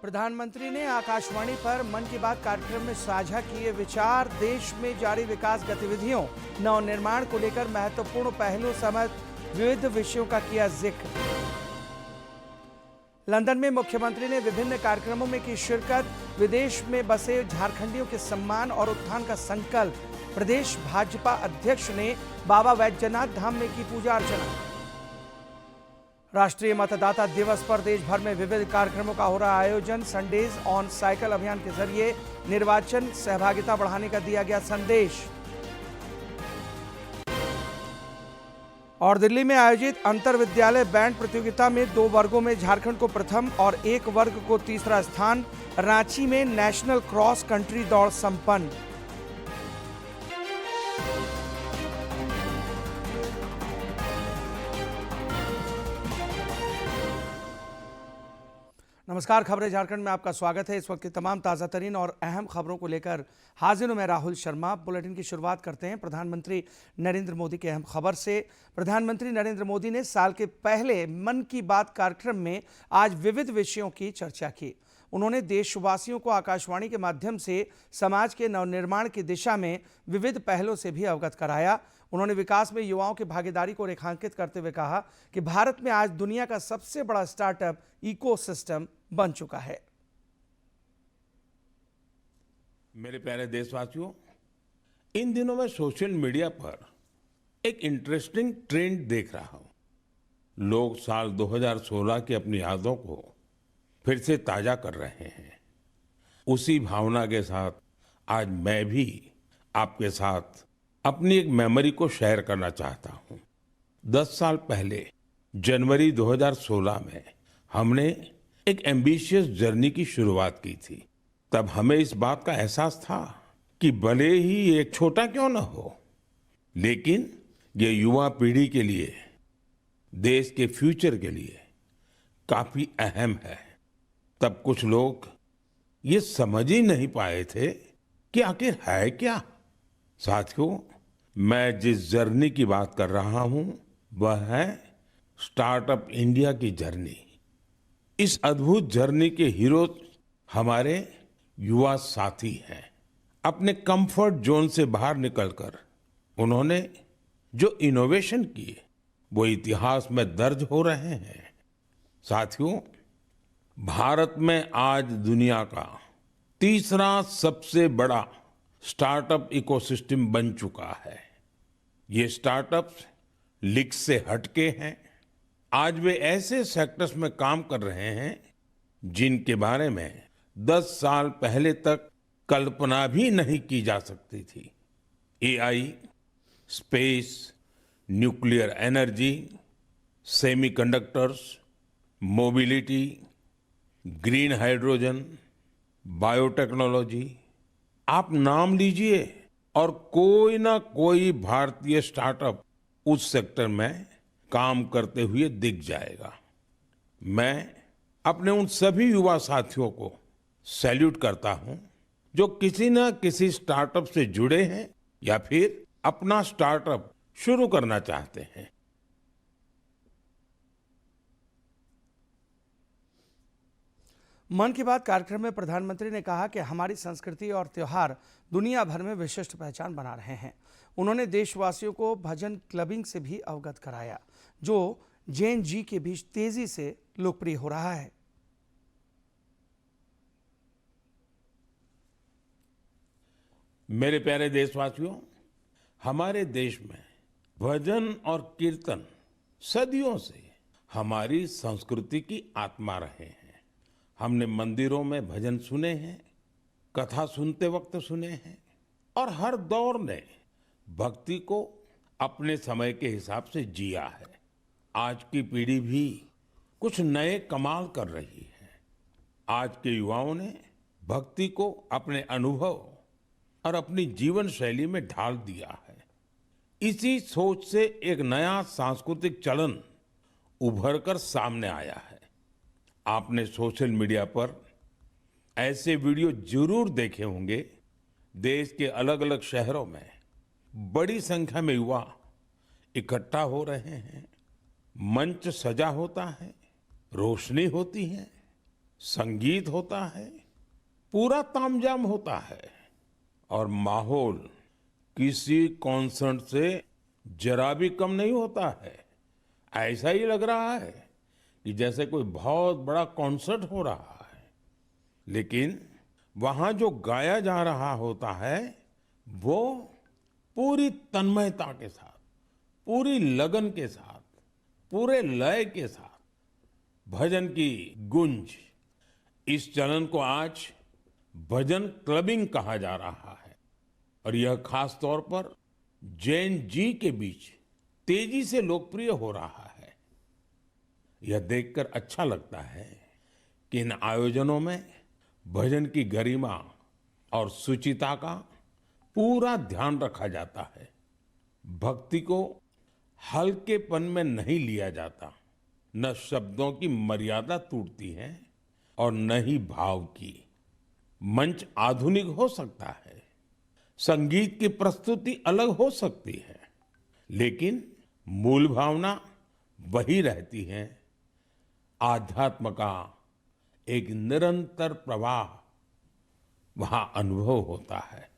प्रधानमंत्री ने आकाशवाणी पर मन की बात कार्यक्रम में साझा किए विचार। देश में जारी विकास गतिविधियों, नवनिर्माण को लेकर महत्वपूर्ण पहलू समेत विविध विषयों का किया जिक्र। लंदन में मुख्यमंत्री ने विभिन्न कार्यक्रमों में की शिरकत। विदेश में बसे झारखंडियों के सम्मान और उत्थान का संकल्प। प्रदेश भाजपा अध्यक्ष ने बाबा वैद्यनाथ धाम में की पूजा अर्चना। राष्ट्रीय मतदाता दिवस पर देश भर में विविध कार्यक्रमों का हो रहा आयोजन। संडेज ऑन साइकिल अभियान के जरिए निर्वाचन सहभागिता बढ़ाने का दिया गया संदेश। और दिल्ली में आयोजित अंतर विद्यालय बैंड प्रतियोगिता में 2 वर्गों में झारखंड को प्रथम और 1 वर्ग को तीसरा स्थान। रांची में नेशनल क्रॉस कंट्री दौड़ संपन्न। नमस्कार, खबरें झारखंड में आपका स्वागत है। इस वक्त की तमाम ताज़ा तरीन और अहम खबरों को लेकर हाजिर हूं मैं राहुल शर्मा। बुलेटिन की शुरुआत करते हैं प्रधानमंत्री नरेंद्र मोदी की अहम खबर से। प्रधानमंत्री नरेंद्र मोदी ने साल के पहले मन की बात कार्यक्रम में आज विविध विषयों की चर्चा की। उन्होंने देशवासियों को आकाशवाणी के माध्यम से समाज के नवनिर्माण की दिशा में विविध पहलों से भी अवगत कराया। उन्होंने विकास में युवाओं की भागीदारी को रेखांकित करते हुए कहा कि भारत में आज दुनिया का सबसे बड़ा स्टार्टअप इकोसिस्टम बन चुका है। मेरे प्यारे देशवासियों, इन दिनों मैं सोशल मीडिया पर एक इंटरेस्टिंग ट्रेंड देख रहा हूं। लोग साल 2016 की अपनी यादों को फिर से ताजा कर रहे हैं। उसी भावना के साथ आज मैं भी आपके साथ अपनी एक मेमोरी को शेयर करना चाहता हूं। 10 साल पहले जनवरी 2016 में हमने एक एम्बिशियस जर्नी की शुरुआत की थी। तब हमें इस बात का एहसास था कि भले ही एक छोटा क्यों न हो, लेकिन ये युवा पीढ़ी के लिए, देश के फ्यूचर के लिए काफी अहम है। तब कुछ लोग ये समझ ही नहीं पाए थे कि आखिर है क्या। साथियों, मैं जिस जर्नी की बात कर रहा हूं वह है स्टार्टअप इंडिया की जर्नी। इस अद्भुत जर्नी के हीरो हमारे युवा साथी हैं। अपने कंफर्ट जोन से बाहर निकलकर उन्होंने जो इनोवेशन किए वो इतिहास में दर्ज हो रहे हैं। साथियों, भारत में आज दुनिया का तीसरा सबसे बड़ा स्टार्टअप इकोसिस्टम बन चुका है। ये स्टार्टअप्स लीक्स से हटके हैं। आज वे ऐसे सेक्टर्स में काम कर रहे हैं जिनके बारे में 10 साल पहले तक कल्पना भी नहीं की जा सकती थी। AI, space, nuclear energy, semiconductors, mobility, green hydrogen, biotechnology, आप नाम लीजिए और कोई ना कोई भारतीय स्टार्टअप उस सेक्टर में काम करते हुए दिख जाएगा। मैं अपने उन सभी युवा साथियों को सैल्यूट करता हूं जो किसी ना किसी स्टार्टअप से जुड़े हैं या फिर अपना स्टार्टअप शुरू करना चाहते हैं। मन की बात कार्यक्रम में प्रधानमंत्री ने कहा कि हमारी संस्कृति और त्योहार दुनिया भर में विशिष्ट पहचान बना रहे हैं। उन्होंने देशवासियों को भजन क्लबिंग से भी अवगत कराया, जो जेन जी के बीच तेजी से लोकप्रिय हो रहा है। मेरे प्यारे देशवासियों, हमारे देश में भजन और कीर्तन सदियों से हमारी संस्कृति की आत्मा रहे हैं। हमने मंदिरों में भजन सुने हैं, कथा सुनते वक्त सुने हैं और हर दौर ने भक्ति को अपने समय के हिसाब से जिया है। आज की पीढ़ी भी कुछ नए कमाल कर रही है। आज के युवाओं ने भक्ति को अपने अनुभव और अपनी जीवन शैली में ढाल दिया है। इसी सोच से एक नया सांस्कृतिक चलन उभर कर सामने आया है। आपने सोशल मीडिया पर ऐसे वीडियो जरूर देखे होंगे। देश के अलग अलग शहरों में बड़ी संख्या में युवा इकट्ठा हो रहे हैं। मंच सजा होता है, रोशनी होती है, संगीत होता है, पूरा तामझाम होता है और माहौल किसी कॉन्सर्ट से जरा भी कम नहीं होता है। ऐसा ही लग रहा है कि जैसे कोई बहुत बड़ा कॉन्सर्ट हो रहा है, लेकिन वहां जो गाया जा रहा होता है वो पूरी तन्मयता के साथ, पूरी लगन के साथ, पूरे लय के साथ भजन की गूंज। इस चलन को आज भजन क्लबिंग कहा जा रहा है और यह खास तौर पर जैन जी के बीच तेजी से लोकप्रिय हो रहा है। यह देखकर अच्छा लगता है कि इन आयोजनों में भजन की गरिमा और सुचिता का पूरा ध्यान रखा जाता है। भक्ति को हल्केपन में नहीं लिया जाता, न शब्दों की मर्यादा टूटती है और न ही भाव की। मंच आधुनिक हो सकता है, संगीत की प्रस्तुति अलग हो सकती है, लेकिन मूल भावना वही रहती है। आध्यात्म का एक निरंतर प्रवाह वहां अनुभव होता है।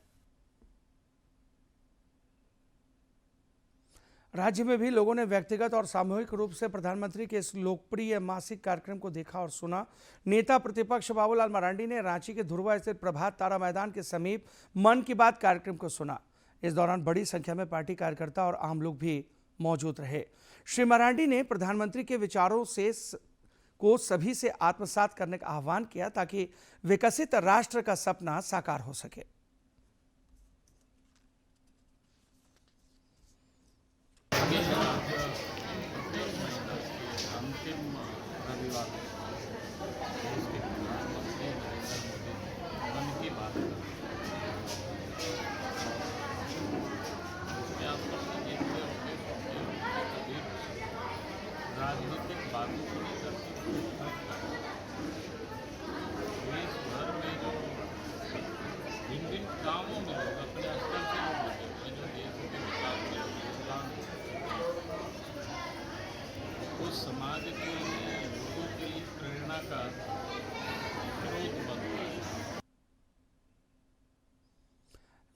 राज्य में भी लोगों ने व्यक्तिगत और सामूहिक रूप से प्रधानमंत्री के इस लोकप्रिय मासिक कार्यक्रम को देखा और सुना। नेता प्रतिपक्ष बाबूलाल मरांडी ने रांची के धुर्वा स्थित प्रभात तारा मैदान के समीप मन की बात कार्यक्रम को सुना। इस दौरान बड़ी संख्या में पार्टी कार्यकर्ता और आम लोग भी मौजूद रहे। श्री मरांडी ने प्रधानमंत्री के विचारों को सभी से आत्मसात करने का आह्वान किया ताकि विकसित राष्ट्र का सपना साकार हो सके। राजनीतिक बातों को नहीं करते, देश भर में जो भिन्न कामों में लोग अपने स्तर से लगे हुए जो देश के विकास में योगदान उस समाज के लिए, लोगों के लिए प्रेरणा का स्रोत बनता है।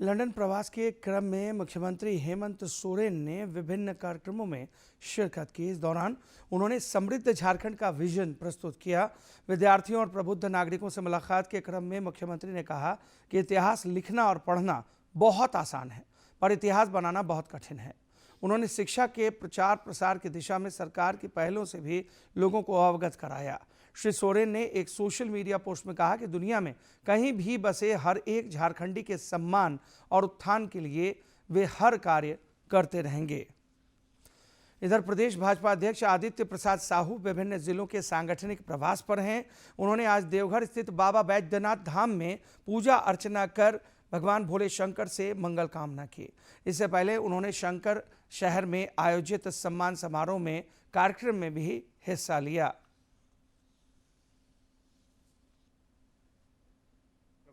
लंदन प्रवास के क्रम में मुख्यमंत्री हेमंत सोरेन ने विभिन्न कार्यक्रमों में शिरकत की। इस दौरान उन्होंने समृद्ध झारखंड का विजन प्रस्तुत किया। विद्यार्थियों और प्रबुद्ध नागरिकों से मुलाकात के क्रम में मुख्यमंत्री ने कहा कि इतिहास लिखना और पढ़ना बहुत आसान है, पर इतिहास बनाना बहुत कठिन है। उन्होंने शिक्षा के प्रचार प्रसार की दिशा में सरकार की पहलों से भी लोगों को अवगत कराया। श्री सोरेन ने एक सोशल मीडिया पोस्ट में कहा कि दुनिया में कहीं भी बसे हर एक झारखंडी के सम्मान और उत्थान के लिए वे हर कार्य करते रहेंगे। इधर प्रदेश भाजपा अध्यक्ष आदित्य प्रसाद साहू विभिन्न जिलों के सांगठनिक प्रवास पर हैं। उन्होंने आज देवघर स्थित बाबा बैद्यनाथ धाम में पूजा अर्चना कर भगवान भोले शंकर से मंगल कामना की। इससे पहले उन्होंने शंकर शहर में आयोजित सम्मान समारोह में कार्यक्रम में भी हिस्सा लिया।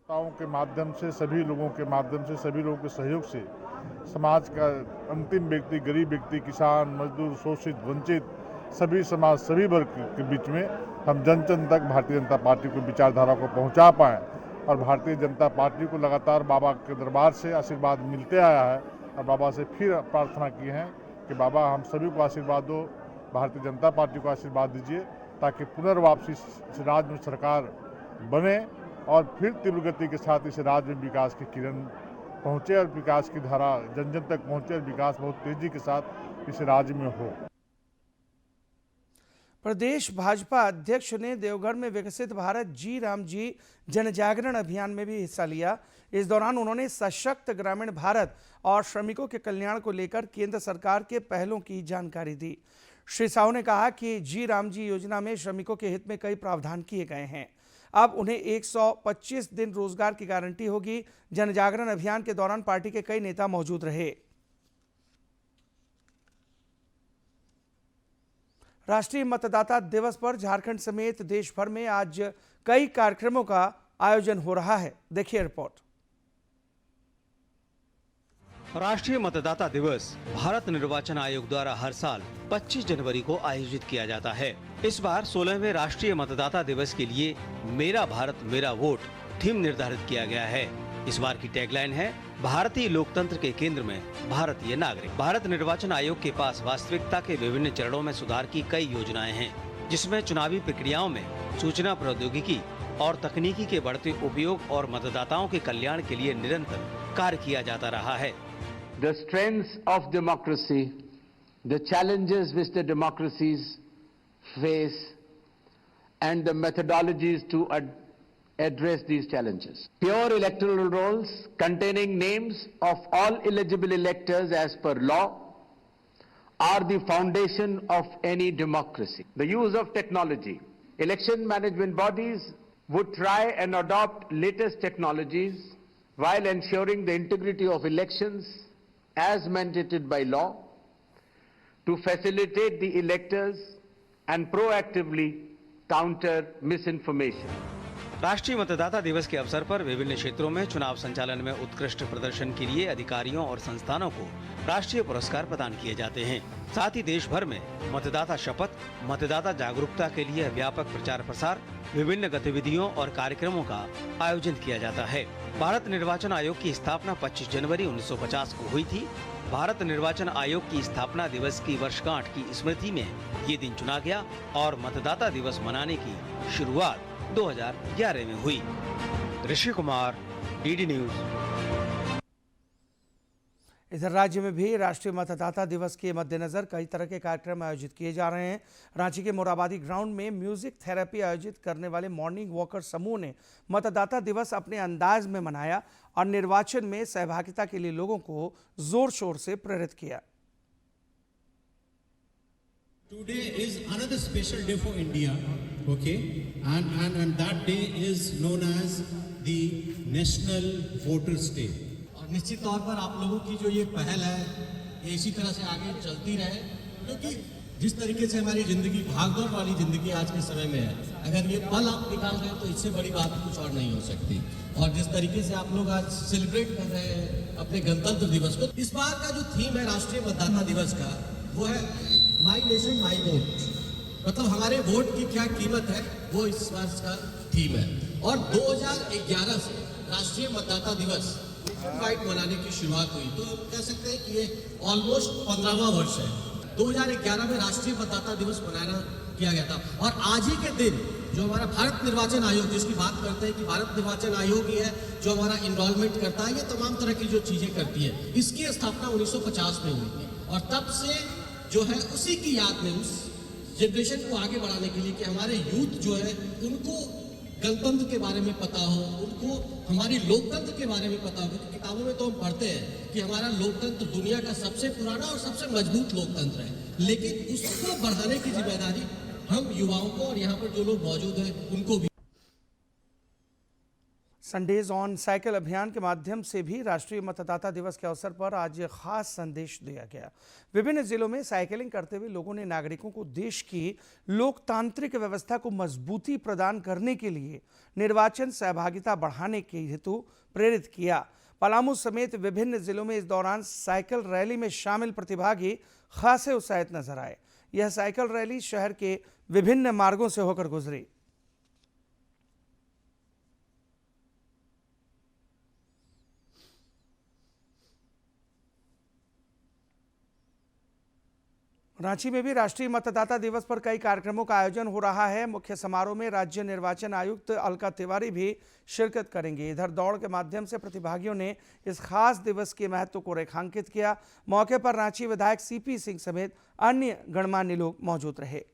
के माध्यम से, सभी लोगों के माध्यम से, सभी लोगों के सहयोग से समाज का अंतिम व्यक्ति, गरीब व्यक्ति, किसान, मजदूर, शोषित, वंचित, सभी समाज, सभी वर्ग के बीच में हम जन जन तक भारतीय जनता पार्टी को विचारधारा को पहुंचा पाएं। और भारतीय जनता पार्टी को लगातार बाबा के दरबार से आशीर्वाद मिलते आया है और बाबा से फिर प्रार्थना की है कि बाबा हम सभी को आशीर्वाद दो, भारतीय जनता पार्टी को आशीर्वाद दीजिए ताकि पुनर्वापसी इस राज्य में सरकार बने और फिर तीव्र गति के साथ इस राज्य में विकास की किरण पहुंचे और विकास की धारा जन जन तक पहुंचे और विकास बहुत तेजी के साथ इस राज्य में हो। प्रदेश भाजपा अध्यक्ष ने देवघर में विकसित भारत जी राम जी जन जागरण अभियान में भी हिस्सा लिया। इस दौरान उन्होंने सशक्त ग्रामीण भारत और श्रमिकों के कल्याण को लेकर केंद्र सरकार के पहलों की जानकारी दी। श्री साहू ने कहा कि जी राम जी योजना में श्रमिकों के हित में कई प्रावधान किए गए हैं। अब उन्हें 125 दिन रोजगार की गारंटी होगी। जन जागरण अभियान के दौरान पार्टी के कई नेता मौजूद रहे। राष्ट्रीय मतदाता दिवस पर झारखंड समेत देश भर में आज कई कार्यक्रमों का आयोजन हो रहा है। देखिए रिपोर्ट। राष्ट्रीय मतदाता दिवस भारत निर्वाचन आयोग द्वारा हर साल 25 जनवरी को आयोजित किया जाता है। इस बार 16वें राष्ट्रीय मतदाता दिवस के लिए मेरा भारत मेरा वोट थीम निर्धारित किया गया है। इस बार की टैगलाइन है भारतीय लोकतंत्र के केंद्र में भारतीय नागरिक। भारत निर्वाचन आयोग के पास वास्तविकता के विभिन्न चरणों में सुधार की कई योजनाएं हैं, जिसमें चुनावी प्रक्रियाओं में सूचना प्रौद्योगिकी और तकनीकी के बढ़ते उपयोग और मतदाताओं के कल्याण के लिए निरंतर कार्य किया जाता रहा है। The strengths of democracy, the challenges which the democracies face, and the methodologies to address these challenges. Pure electoral rolls containing names of all eligible electors as per law are the foundation of any democracy. The use of technology. Election management bodies would try and adopt latest technologies while ensuring the integrity of elections as mandated by law to facilitate the electors and proactively counter misinformation. राष्ट्रीय मतदाता दिवस के अवसर पर विभिन्न क्षेत्रों में चुनाव संचालन में उत्कृष्ट प्रदर्शन के लिए अधिकारियों और संस्थानों को राष्ट्रीय पुरस्कार प्रदान किए जाते हैं। साथ ही देश भर में मतदाता शपथ, मतदाता जागरूकता के लिए व्यापक प्रचार प्रसार, विभिन्न गतिविधियों और कार्यक्रमों का आयोजन किया जाता है। भारत निर्वाचन आयोग की स्थापना 25 जनवरी 1950 को हुई थी। भारत निर्वाचन आयोग की स्थापना दिवस की वर्षगांठ की स्मृति में ये दिन चुना गया और मतदाता दिवस मनाने की शुरुआत 2011 में हुई। Rishi Kumar, DD news. इधर राज्य में भी राष्ट्रीय मतदाता दिवस के मद्देनजर कई तरह के कार्यक्रम आयोजित किए जा रहे हैं। रांची के मोराबादी ग्राउंड में म्यूजिक थेरेपी आयोजित करने वाले मॉर्निंग वॉकर समूह ने मतदाता दिवस अपने अंदाज में मनाया और निर्वाचन में सहभागिता के लिए लोगों को जोर शोर से प्रेरित किया। Today is another special day for India, okay, and that day is known as the National Voters Day. और निश्चित तौर पर आप लोगों की जो ये पहल है ये इसी तरह से आगे चलती रहे, क्योंकि जिस तरीके से हमारी जिंदगी भागदौड़ वाली जिंदगी आज के समय में है, अगर ये पल आप निकाल रहे हैं तो इससे बड़ी बात कुछ और नहीं हो सकती। और जिस तरीके से आप लोग आज सेलिब्रेट कर रहे हैं अपने गणतंत्र दिवस को, इस बार का जो थीम है राष्ट्रीय मतदाता दिवस का वो है माई नेशन माई वोट, मतलब हमारे वोट की क्या कीमत है, वो इस वर्ष का थीम है। और 2011 से राष्ट्रीय मतदाता दिवस वाइड मनाने की शुरुआत हुई, तो कह सकते हैं कि ये ऑलमोस्ट 15वां वर्ष है। 2011 में राष्ट्रीय मतदाता दिवस मनाना किया गया था और आज ही के दिन जो हमारा भारत निर्वाचन आयोग, जिसकी बात करते हैं कि भारत निर्वाचन आयोग ही है जो हमारा इनरोलमेंट करता है, ये तमाम तरह की जो चीजें करती है, इसकी स्थापना 1950 में हुई थी। और तब से जो है उसी की याद में उस जनरेशन को आगे बढ़ाने के लिए कि हमारे यूथ जो है उनको गणतंत्र के बारे में पता हो, उनको हमारी लोकतंत्र के बारे में पता हो, क्योंकि किताबों में तो हम पढ़ते हैं कि हमारा लोकतंत्र दुनिया का सबसे पुराना और सबसे मजबूत लोकतंत्र है, लेकिन उसको बढ़ाने की जिम्मेदारी हम युवाओं को और यहाँ पर जो लोग मौजूद हैं उनको भी। संडेज ऑन साइकिल अभियान के माध्यम से भी राष्ट्रीय मतदाता दिवस के अवसर पर आज खास संदेश दिया गया। विभिन्न जिलों में साइकिलिंग करते हुए लोगों ने नागरिकों को देश की लोकतांत्रिक व्यवस्था को मजबूती प्रदान करने के लिए निर्वाचन सहभागिता बढ़ाने के हेतु प्रेरित किया। पलामू समेत विभिन्न जिलों में इस दौरान साइकिल रैली में शामिल प्रतिभागी खासे उत्साहित नजर आए। यह साइकिल रैली शहर के विभिन्न मार्गों से होकर गुजरी। रांची में भी राष्ट्रीय मतदाता दिवस पर कई कार्यक्रमों का आयोजन हो रहा है। मुख्य समारोह में राज्य निर्वाचन आयुक्त अलका तिवारी भी शिरकत करेंगे। इधर दौड़ के माध्यम से प्रतिभागियों ने इस खास दिवस के महत्व को रेखांकित किया। मौके पर रांची विधायक सीपी सिंह समेत अन्य गणमान्य लोग मौजूद रहे।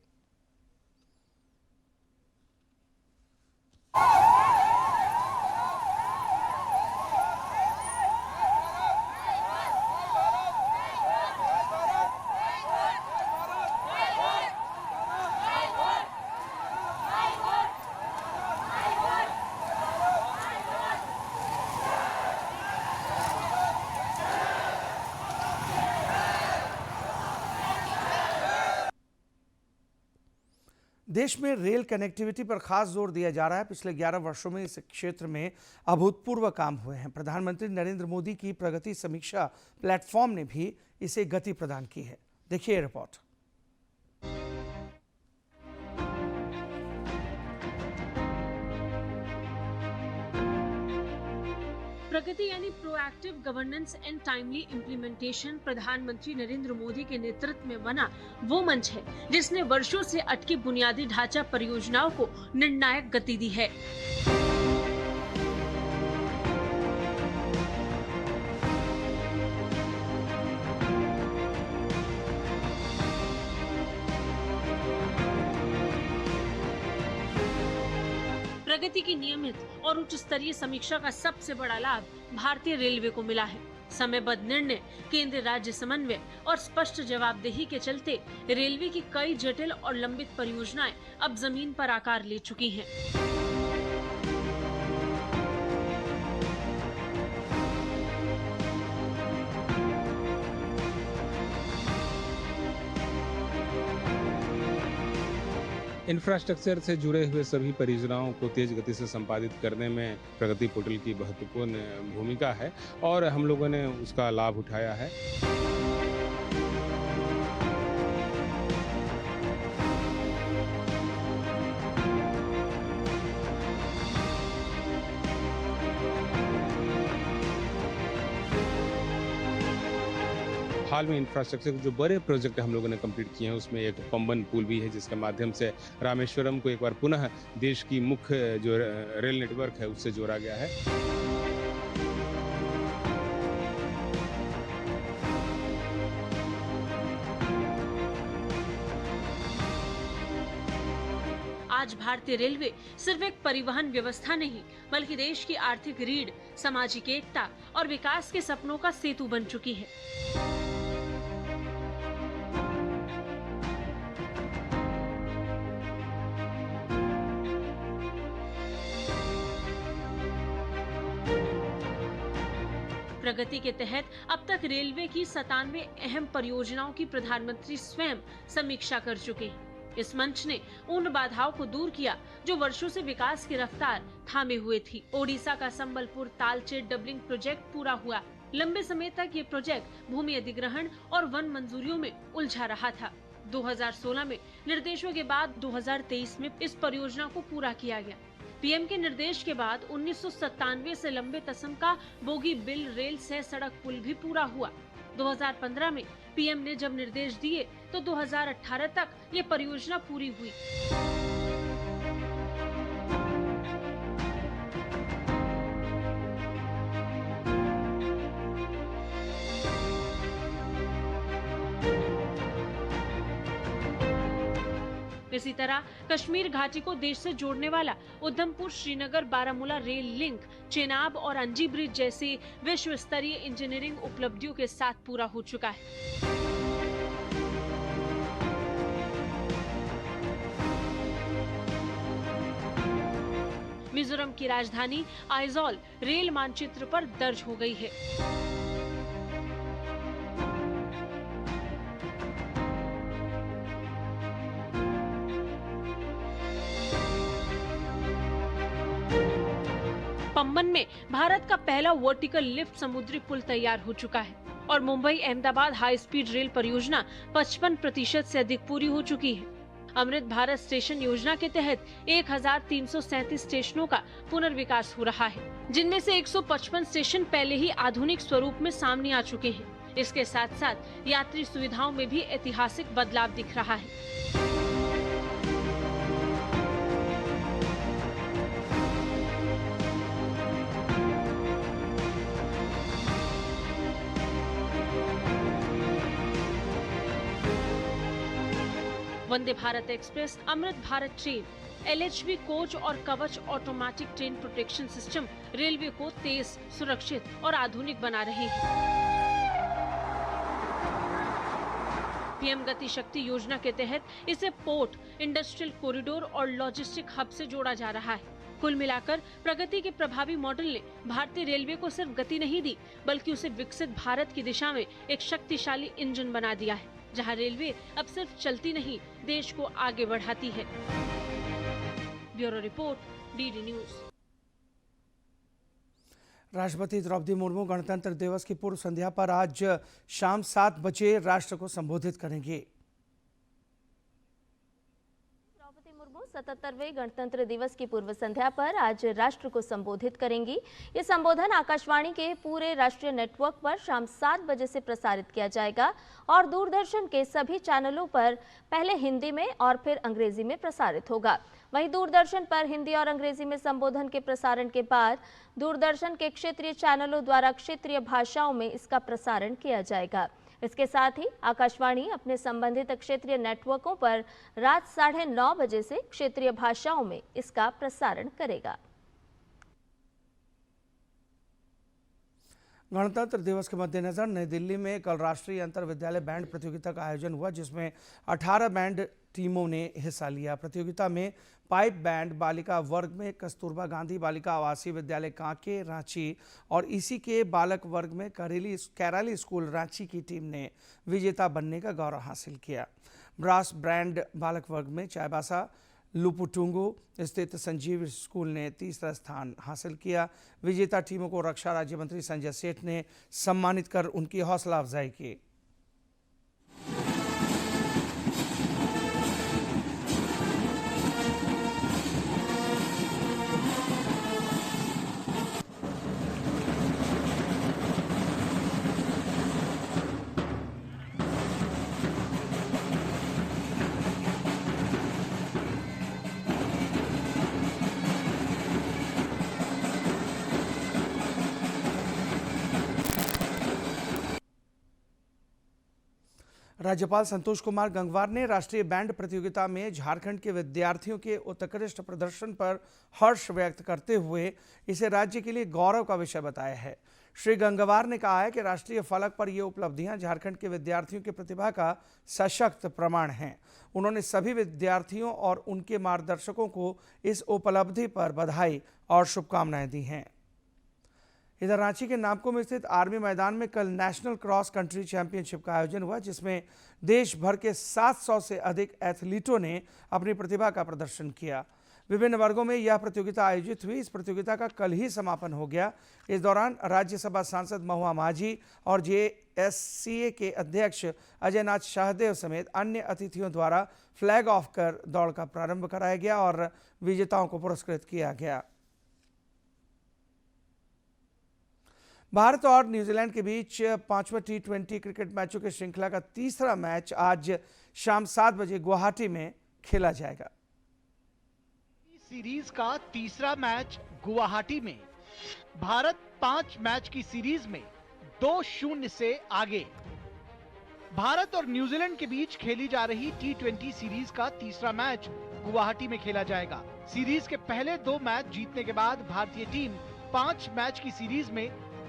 देश में रेल कनेक्टिविटी पर खास जोर दिया जा रहा है। पिछले 11 वर्षों में इस क्षेत्र में अभूतपूर्व काम हुए हैं। प्रधानमंत्री नरेंद्र मोदी की प्रगति समीक्षा प्लेटफॉर्म ने भी इसे गति प्रदान की है। देखिए रिपोर्ट। प्रगति यानी proactive governance and timely implementation प्रधानमंत्री नरेंद्र मोदी के नेतृत्व में बना वो मंच है जिसने वर्षों से अटकी बुनियादी ढांचा परियोजनाओं को निर्णायक गति दी है। प्रगति की नियमित और उच्च स्तरीय समीक्षा का सबसे बड़ा लाभ भारतीय रेलवे को मिला है। समयबद्ध निर्णय, केंद्र राज्य समन्वय और स्पष्ट जवाबदेही के चलते रेलवे की कई जटिल और लंबित परियोजनाएं अब जमीन पर आकार ले चुकी हैं। इंफ्रास्ट्रक्चर से जुड़े हुए सभी परियोजनाओं को तेज गति से संपादित करने में प्रगति पोर्टल की महत्वपूर्ण भूमिका है और हम लोगों ने उसका लाभ उठाया है। हाल में इंफ्रास्ट्रक्चर के जो बड़े प्रोजेक्ट हम लोगों ने कंप्लीट किए हैं उसमें एक पंबन पुल भी है जिसके माध्यम से रामेश्वरम को एक बार पुनः देश की मुख्य जो रेल नेटवर्क है उससे जोड़ा गया है। आज भारतीय रेलवे सिर्फ एक परिवहन व्यवस्था नहीं बल्कि देश की आर्थिक रीढ़, सामाजिक एकता और विकास के सपनों का सेतु बन चुकी है। प्रगति के तहत अब तक रेलवे की 97 अहम परियोजनाओं की प्रधानमंत्री स्वयं समीक्षा कर चुके हैं। इस मंच ने उन बाधाओं को दूर किया जो वर्षों से विकास की रफ्तार थामे हुए थी। ओडिशा का संबलपुर तालचेर डबलिंग प्रोजेक्ट पूरा हुआ। लंबे समय तक ये प्रोजेक्ट भूमि अधिग्रहण और वन मंजूरियों में उलझा रहा था। 2016 में निर्देशों के बाद 2023 में इस परियोजना को पूरा किया गया। पीएम के निर्देश के बाद 1997 से लंबे तसम का बोगी बिल रेल सह सड़क पुल भी पूरा हुआ। 2015 में पीएम ने जब निर्देश दिए तो 2018 तक ये परियोजना पूरी हुई। इसी तरह कश्मीर घाटी को देश से जोड़ने वाला उधमपुर श्रीनगर बारामूला रेल लिंक, चेनाब और अंजी ब्रिज जैसी विश्व स्तरीय इंजीनियरिंग उपलब्धियों के साथ पूरा हो चुका है। मिजोरम की राजधानी आइजॉल रेल मानचित्र पर दर्ज हो गई है। पंबन में भारत का पहला वर्टिकल लिफ्ट समुद्री पुल तैयार हो चुका है और Mumbai Ahmedabad high speed rail परियोजना 55% से अधिक पूरी हो चुकी है। अमृत भारत स्टेशन योजना के तहत 1337 स्टेशनों का पुनर्विकास हो रहा है, जिनमें से 155 स्टेशन पहले ही आधुनिक स्वरूप में सामने आ चुके हैं। इसके साथ साथ यात्री सुविधाओं में भी ऐतिहासिक बदलाव दिख रहा है। Vande Bharat express, Amrit Bharat train, LHB coach और कवच automatic train protection system railway को तेज, सुरक्षित और आधुनिक बना रहे हैं। पीएम गति शक्ति योजना के तहत इसे पोर्ट, इंडस्ट्रियल कॉरिडोर और लॉजिस्टिक हब से जोड़ा जा रहा है। कुल मिलाकर प्रगति के प्रभावी मॉडल ने भारतीय रेलवे को सिर्फ गति नहीं दी बल्कि उसे विकसित भारत की दिशा में एक शक्तिशाली इंजन बना दिया है। जहां रेलवे अब सिर्फ चलती नहीं, देश को आगे बढ़ाती है। Bureau report, DD news. राष्ट्रपति द्रौपदी मुर्मू गणतंत्र दिवस की पूर्व संध्या पर आज शाम 7 बजे राष्ट्र को संबोधित करेंगे। 77वें गणतंत्र दिवस की पूर्व संध्या पर आज राष्ट्र को संबोधित करेंगी। ये संबोधन आकाशवाणी के पूरे राष्ट्रीय नेटवर्क पर शाम 7 बजे से प्रसारित किया जाएगा और दूरदर्शन के सभी चैनलों पर पहले हिंदी में और फिर अंग्रेजी में प्रसारित होगा। वहीं दूरदर्शन पर हिंदी और अंग्रेजी में संबोधन के प्रसारण के बाद दूरदर्शन के क्षेत्रीय चैनलों द्वारा क्षेत्रीय भाषाओं में इसका प्रसारण किया जाएगा। इसके साथ ही आकाशवाणी अपने संबंधित क्षेत्रीय नेटवर्कों पर रात 9:30 बजे से क्षेत्रीय भाषाओं में इसका प्रसारण करेगा। गणतंत्र दिवस के मद्देनजर नई दिल्ली में कल राष्ट्रीय अंतर विद्यालय बैंड प्रतियोगिता का आयोजन हुआ, जिसमें 18 बैंड टीमों ने हिस्सा लिया। प्रतियोगिता में पाइप बैंड बालिका वर्ग में कस्तूरबा गांधी बालिका आवासीय विद्यालय कांके रांची और इसी के बालक वर्ग में कैराली स्कूल रांची की टीम ने विजेता बनने का गौरव हासिल किया। ब्रास बैंड बालक वर्ग में चाईबासा लुपुटुंगु स्थित संजीव स्कूल ने तीसरा स्थान हासिल किया। विजेता टीमों को रक्षा राज्य मंत्री संजय सेठ ने सम्मानित कर उनकी हौसला अफजाई की। राज्यपाल संतोष कुमार गंगवार ने राष्ट्रीय बैंड प्रतियोगिता में झारखंड के विद्यार्थियों के उत्कृष्ट प्रदर्शन पर हर्ष व्यक्त करते हुए इसे राज्य के लिए गौरव का विषय बताया है। श्री गंगवार ने कहा है कि राष्ट्रीय फलक पर ये उपलब्धियां झारखंड के विद्यार्थियों की प्रतिभा का सशक्त प्रमाण हैं। उन्होंने सभी विद्यार्थियों और उनके मार्गदर्शकों को इस उपलब्धि पर बधाई और शुभकामनाएं दी हैं। इधर रांची के नामको में स्थित आर्मी मैदान में कल नेशनल क्रॉस कंट्री चैंपियनशिप का आयोजन हुआ, जिसमें देश भर के 700 से अधिक एथलीटों ने अपनी प्रतिभा का प्रदर्शन किया। विभिन्न वर्गों में यह प्रतियोगिता आयोजित हुई। इस प्रतियोगिता का कल ही समापन हो गया। इस दौरान राज्यसभा सांसद महुआ माझी और JSCA के अध्यक्ष अजय नाथ शाहदेव समेत अन्य अतिथियों द्वारा फ्लैग ऑफ कर दौड़ का प्रारंभ कराया गया और विजेताओं को पुरस्कृत किया गया। भारत और न्यूजीलैंड के बीच 5वें T20 क्रिकेट मैचों की श्रृंखला का तीसरा मैच आज शाम 7 बजे गुवाहाटी में खेला जाएगा। सीरीज का तीसरा मैच गुवाहाटी में। भारत 5 मैच की सीरीज में 2-0 से आगे। भारत और न्यूजीलैंड के बीच खेली जा रही T20 सीरीज का तीसरा मैच गुवाहाटी में खेला जाएगा। सीरीज के पहले 2 मैच जीतने के बाद भारतीय टीम 5 मैच की सीरीज में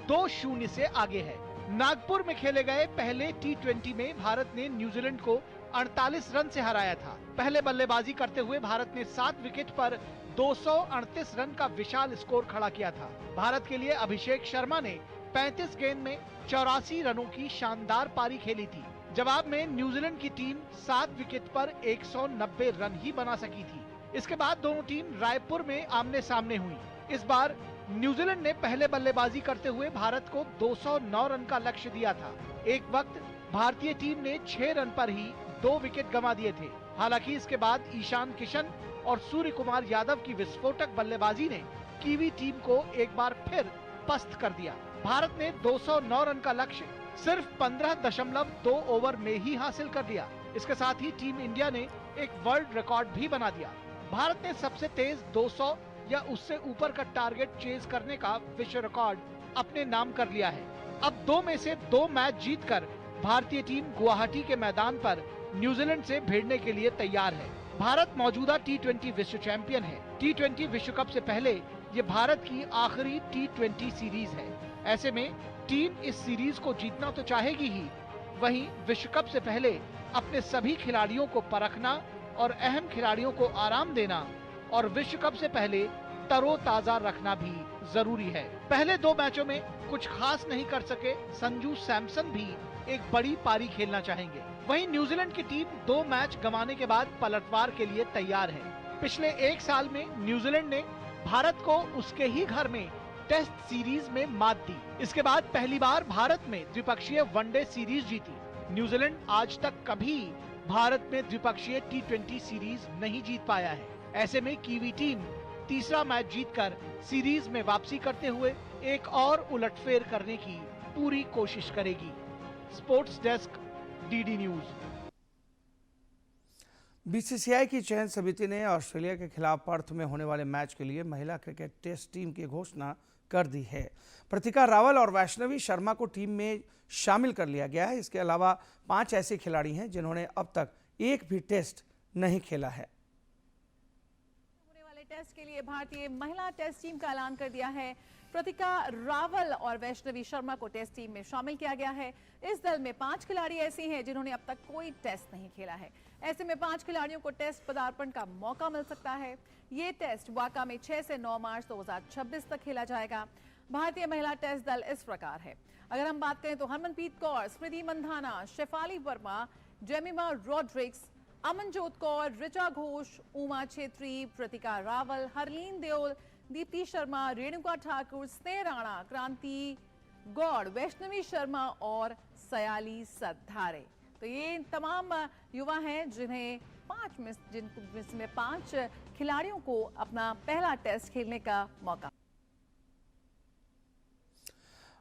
2-0 से आगे है। नागपुर में खेले गए पहले T20 में भारत ने न्यूजीलैंड को 48 रन से हराया था। पहले बल्लेबाजी करते हुए भारत ने 7 विकेट पर 238 रन का विशाल स्कोर खड़ा किया था। भारत के लिए अभिषेक शर्मा ने 35 गेंद में 84 रनों की शानदार पारी खेली थी। जवाब में न्यूजीलैंड की टीम 7 विकेट पर 190 रन ही बना सकी थी। इसके बाद दोनों टीम रायपुर में आमने सामने हुई। इस बार न्यूजीलैंड ने पहले बल्लेबाजी करते हुए भारत को 209 रन का लक्ष्य दिया था। एक वक्त भारतीय टीम ने 6 रन पर ही 2 विकेट गंवा दिए थे। हालांकि इसके बाद ईशान किशन और सूर्य कुमार यादव की विस्फोटक बल्लेबाजी ने कीवी टीम को एक बार फिर पस्त कर दिया। भारत ने 209 रन का लक्ष्य सिर्फ 15.2 ओवर में ही हासिल कर लिया। इसके साथ ही टीम इंडिया ने एक वर्ल्ड रिकॉर्ड भी बना दिया। भारत ने सबसे तेज 200 या उससे ऊपर का टारगेट चेज करने का विश्व रिकॉर्ड अपने नाम कर लिया है। अब 2 में से 2 मैच जीतकर भारतीय टीम गुवाहाटी के मैदान पर न्यूजीलैंड से भिड़ने के लिए तैयार है। भारत मौजूदा T20 विश्व चैंपियन है। T20 विश्व कप से पहले ये भारत की आखिरी T20 सीरीज है। ऐसे में टीम इस सीरीज को जीतना तो चाहेगी ही, वहीं विश्व कप से पहले अपने सभी खिलाड़ियों को परखना और अहम खिलाड़ियों को आराम देना और विश्व कप से पहले तरोताजा रखना भी जरूरी है। पहले 2 मैचों में कुछ खास नहीं कर सके संजू सैमसन भी एक बड़ी पारी खेलना चाहेंगे। वहीं न्यूजीलैंड की टीम 2 मैच गंवाने के बाद पलटवार के लिए तैयार है। पिछले 1 साल में न्यूजीलैंड ने भारत को उसके ही घर में टेस्ट सीरीज में मात दी। इसके बाद पहली बार भारत में द्विपक्षीय वनडे सीरीज जीती। न्यूजीलैंड आज तक कभी भारत में द्विपक्षीय T20 सीरीज नहीं जीत पाया है। ऐसे में कीवी टीम तीसरा मैच जीतकर सीरीज में वापसी करते हुए एक और उलटफेर करने की पूरी कोशिश करेगी। Sports desk, DD news. BCCI की चयन समिति ने ऑस्ट्रेलिया के खिलाफ पर्थ में होने वाले मैच के लिए महिला क्रिकेट टेस्ट टीम की घोषणा कर दी है। प्रतिका रावल और वैष्णवी शर्मा को टीम में शामिल कर लिया गया है। इसके अलावा 5 ऐसे खिलाड़ी हैं जिन्होंने अब तक एक भी टेस्ट नहीं खेला है। होने वाले टेस्ट के लिए भारतीय महिला टेस्ट टीम का ऐलान कर दिया है। प्रतिका रावल और वैष्णवी शर्मा को टेस्ट टीम में शामिल किया गया है। इस दल में 5 खिलाड़ी ऐसे हैं जिन्होंने अब तक कोई टेस्ट नहीं खेला है। ऐसे में 5 खिलाड़ियों को टेस्ट पदार्पण का मौका मिल सकता है। ये टेस्ट वाका में 6 से 9 मार्च 2026 तक खेला जाएगा। भारतीय महिला टेस्ट दल इस प्रकार है। अगर हम बात करें तो हरमनप्रीत कौर, स्मृति मंधाना, शेफाली वर्मा, जेमिमा रॉड्रिक्स, अमनजोत कौर, ऋचा घोष, उमा छेत्री, प्रतिका रावल, हरलीन देओल, दीप्ति शर्मा, रेणुका ठाकुर, स्नेह राणा, क्रांति गौड़, वैष्णवी शर्मा और सयाली सद्धारे। तो ये तमाम युवा हैं जिन्हें 5 खिलाड़ियों को अपना पहला टेस्ट खेलने का मौका।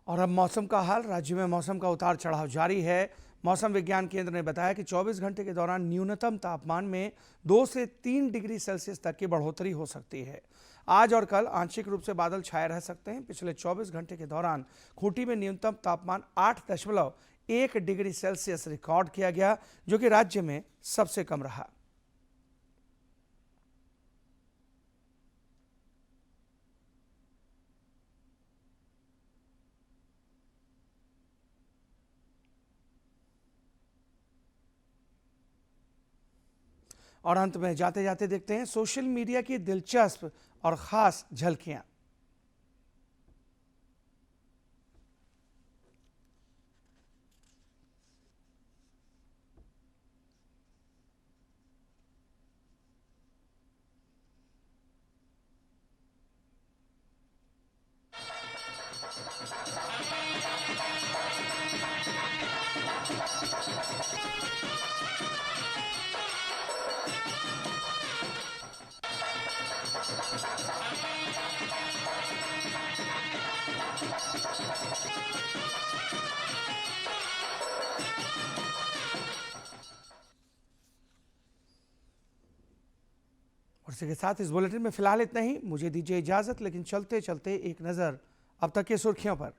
और अब मौसम का हाल। राज्य में मौसम का उतार चढ़ाव जारी है। मौसम विज्ञान केंद्र ने बताया कि 24 घंटे के दौरान न्यूनतम तापमान में 2 से 3 डिग्री सेल्सियस तक की बढ़ोतरी हो सकती है। आज और कल आंशिक रूप से बादल छाए रह सकते हैं। पिछले 24 घंटे के दौरान खूंटी में न्यूनतम तापमान 8.1 डिग्री सेल्सियस रिकॉर्ड किया गया, जो कि राज्य में सबसे कम रहा। और अंत में जाते जाते देखते हैं सोशल मीडिया की दिलचस्प और खास झलकियां। और इसी के साथ इस बुलेटिन में फिलहाल इतना ही। मुझे दीजिए इजाजत, लेकिन चलते चलते एक नजर अब तक की सुर्खियों पर।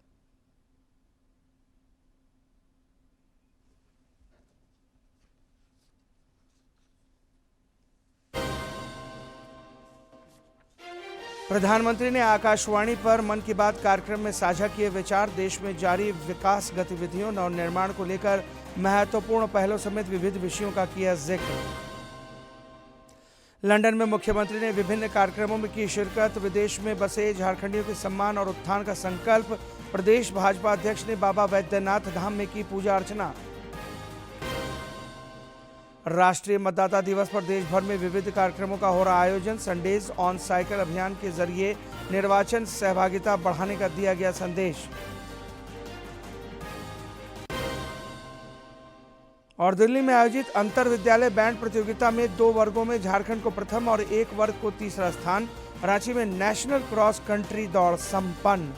प्रधानमंत्री ने आकाशवाणी पर मन की बात कार्यक्रम में साझा किए विचार। देश में जारी विकास गतिविधियों और निर्माण को लेकर महत्वपूर्ण पहलों समेत विविध विषयों का किया जिक्र। लंदन में मुख्यमंत्री ने विभिन्न कार्यक्रमों में की शिरकत। विदेश में बसे झारखंडियों के सम्मान और उत्थान का संकल्प। प्रदेश भाजपा अध्यक्ष ने बाबा वैद्यनाथ धाम में की पूजा अर्चना। राष्ट्रीय मतदाता दिवस पर देश भर में विविध कार्यक्रमों का हो रहा आयोजन। संडेज ऑन साइकिल अभियान के जरिए निर्वाचन सहभागिता बढ़ाने का दिया गया संदेश। और दिल्ली में आयोजित अंतर विद्यालय बैंड प्रतियोगिता में 2 वर्गों में झारखंड को प्रथम और 1 वर्ग को तीसरा स्थान। रांची में नेशनल क्रॉस कंट्री दौड़ संपन्न।